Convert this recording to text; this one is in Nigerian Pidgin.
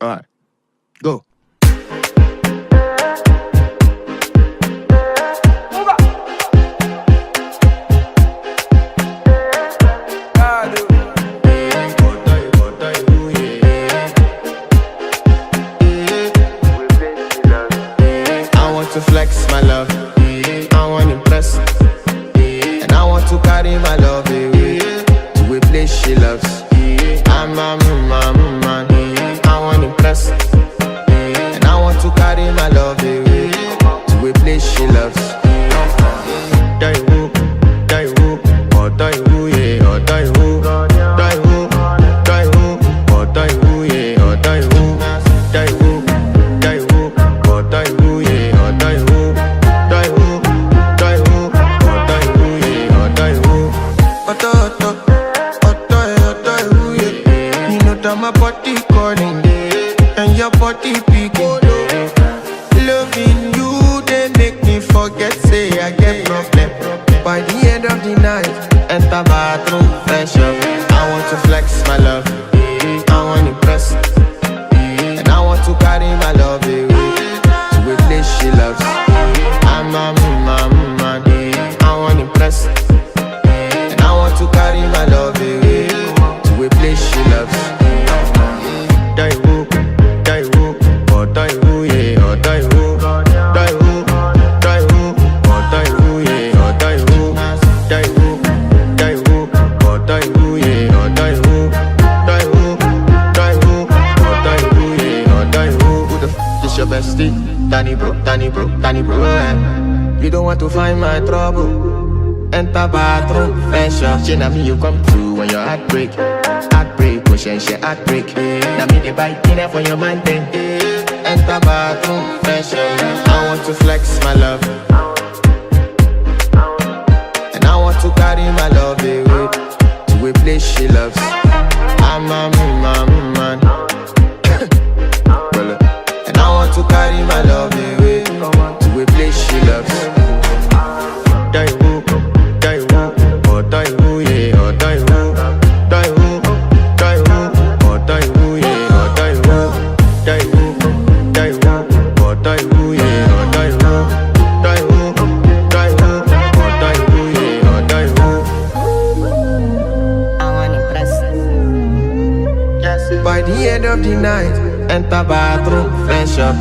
Alright, go. To flex my love, I want impress, and I want to carry my love away to a place she loves. I'm a man, I want impress, and I want to carry my love away to a place she loves. Die who, or die who, yeah, or die who, die who, or die who, yeah, or die who, die who, or die who, yeah. My body calling and your body picking. Loving you, they make me forget, say I get problem. By the end of the night, enter bathroom, fresh up. I want to flex my love, I want to impress, and I want to carry my love away to a place she loves. I'm a man, I want to impress, and I want to carry my love away to a place she loves. Die who, or die who, yeah, or die who, die who, or die who, yeah, or die who, or die who, yeah, or die who, or die who, yeah, or die who. Who the f is your bestie? Danny bro, eh? You don't want to find my trouble. Enter bathroom, fresh up. She na me you come through when your heart break. She heartbreak. Now me the bite dinner for your man then. Enter bathroom, fresh up. I want to flex my love, and I want to carry my love away to a place she loves. I'm a man, and I want to carry my love away to a place she loves. Die who, or die who, yeah, or die who, die who. By the end of the night, enter bathroom, fresh up.